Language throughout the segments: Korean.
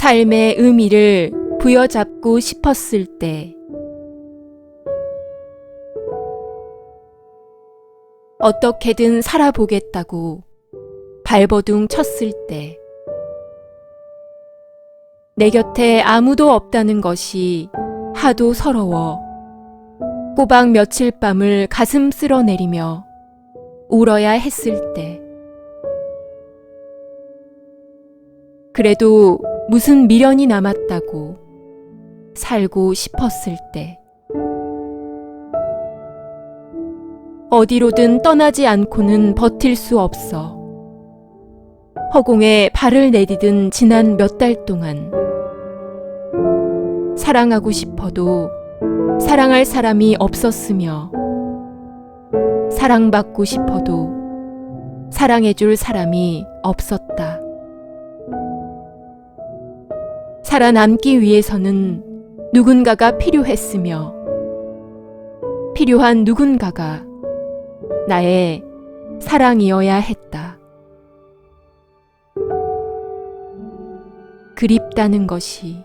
삶의 의미를 부여잡고 싶었을 때, 어떻게든 살아보겠다고 발버둥 쳤을 때, 내 곁에 아무도 없다는 것이 하도 서러워 꼬박 며칠 밤을 가슴 쓸어내리며 울어야 했을 때, 그래도 무슨 미련이 남았다고 살고 싶었을 때, 어디로든 떠나지 않고는 버틸 수 없어 허공에 발을 내디딘 지난 몇 달 동안, 사랑하고 싶어도 사랑할 사람이 없었으며, 사랑받고 싶어도 사랑해줄 사람이 없었다. 살아남기 위해서는 누군가가 필요했으며, 필요한 누군가가 나의 사랑이어야 했다. 그립다는 것이,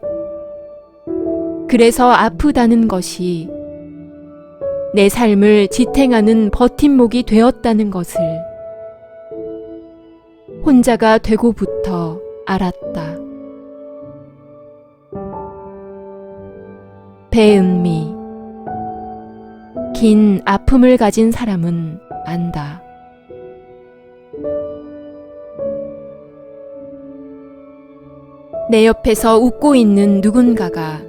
그래서 아프다는 것이 내 삶을 지탱하는 버팀목이 되었다는 것을 혼자가 되고부터 알았다. 배은미. 긴 아픔을 가진 사람은 안다. 내 옆에서 웃고 있는 누군가가,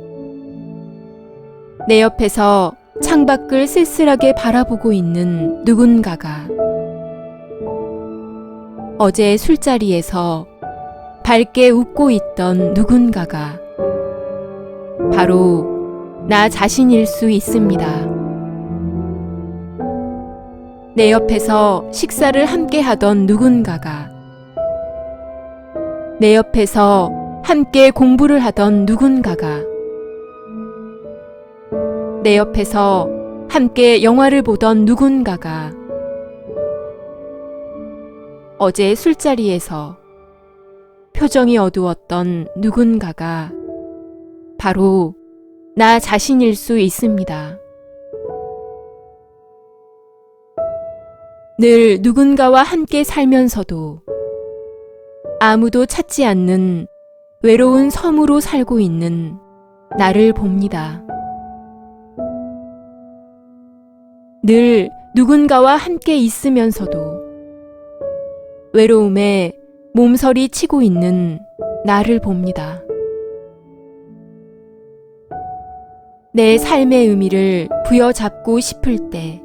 내 옆에서 창밖을 쓸쓸하게 바라보고 있는 누군가가, 어제 술자리에서 밝게 웃고 있던 누군가가 바로 나 자신일 수 있습니다. 내 옆에서 식사를 함께 하던 누군가가, 내 옆에서 함께 공부를 하던 누군가가, 내 옆에서 함께 영화를 보던 누군가가, 어제 술자리에서 표정이 어두웠던 누군가가 바로 나 자신일 수 있습니다. 늘 누군가와 함께 살면서도 아무도 찾지 않는 외로운 섬으로 살고 있는 나를 봅니다. 늘 누군가와 함께 있으면서도 외로움에 몸서리 치고 있는 나를 봅니다. 내 삶의 의미를 부여잡고 싶을 때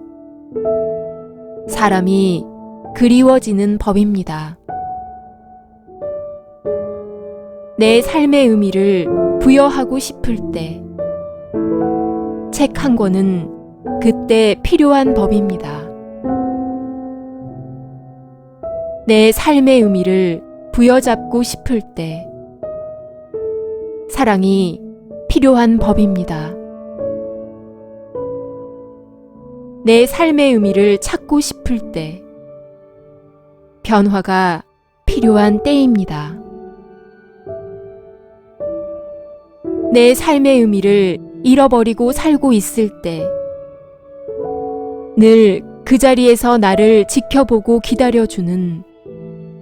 사람이 그리워지는 법입니다. 내 삶의 의미를 부여하고 싶을 때 책 한 권은 그때 필요한 법입니다. 내 삶의 의미를 부여잡고 싶을 때 사랑이 필요한 법입니다. 내 삶의 의미를 찾고 싶을 때 변화가 필요한 때입니다. 내 삶의 의미를 잃어버리고 살고 있을 때 늘 그 자리에서 나를 지켜보고 기다려주는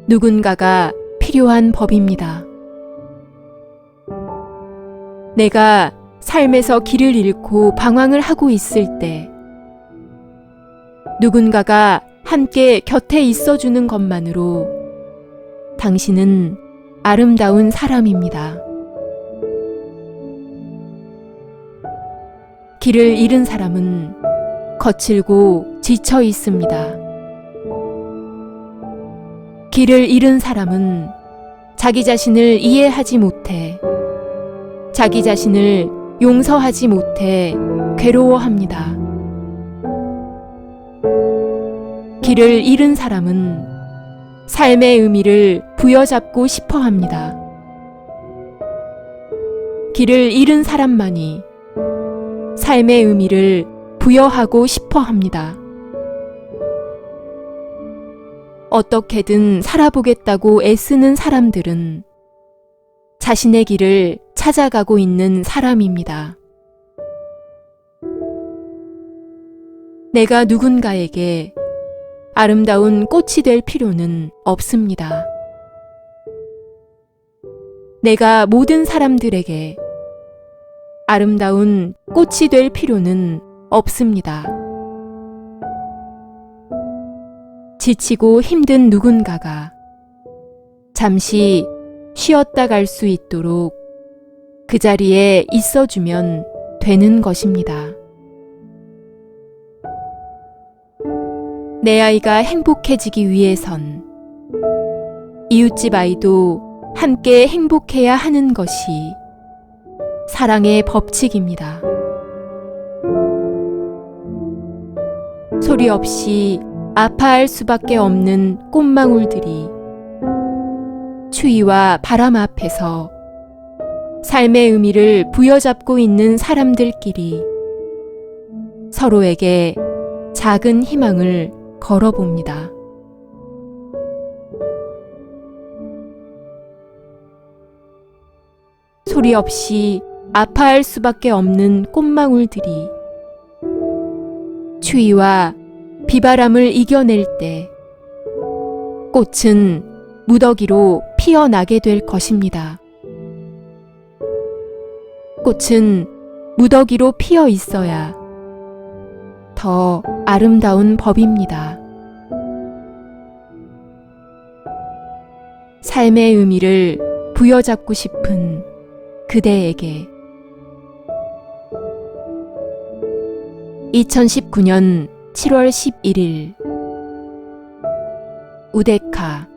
누군가가 필요한 법입니다. 내가 삶에서 길을 잃고 방황을 하고 있을 때 누군가가 함께 곁에 있어주는 것만으로 당신은 아름다운 사람입니다. 길을 잃은 사람은 거칠고 지쳐 있습니다. 길을 잃은 사람은 자기 자신을 이해하지 못해, 자기 자신을 용서하지 못해 괴로워합니다. 길을 잃은 사람은 삶의 의미를 부여잡고 싶어 합니다. 길을 잃은 사람만이 삶의 의미를 부여하고 싶어 합니다. 어떻게든 살아보겠다고 애쓰는 사람들은 자신의 길을 찾아가고 있는 사람입니다. 내가 누군가에게 아름다운 꽃이 될 필요는 없습니다. 내가 모든 사람들에게 아름다운 꽃이 될 필요는 없습니다. 지치고 힘든 누군가가 잠시 쉬었다 갈 수 있도록 그 자리에 있어주면 되는 것입니다. 내 아이가 행복해지기 위해선 이웃집 아이도 함께 행복해야 하는 것이 사랑의 법칙입니다. 소리 없이 아파할 수밖에 없는 꽃망울들이 추위와 바람 앞에서 삶의 의미를 부여잡고 있는 사람들끼리 서로에게 작은 희망을 걸어봅니다. 소리 없이 아파할 수밖에 없는 꽃망울들이 추위와 비바람을 이겨낼 때 꽃은 무더기로 피어나게 될 것입니다. 꽃은 무더기로 피어 있어야 더 아름다운 법입니다. 삶의 의미를 부여잡고 싶은 그대에게 2019년 7월 11일 우데카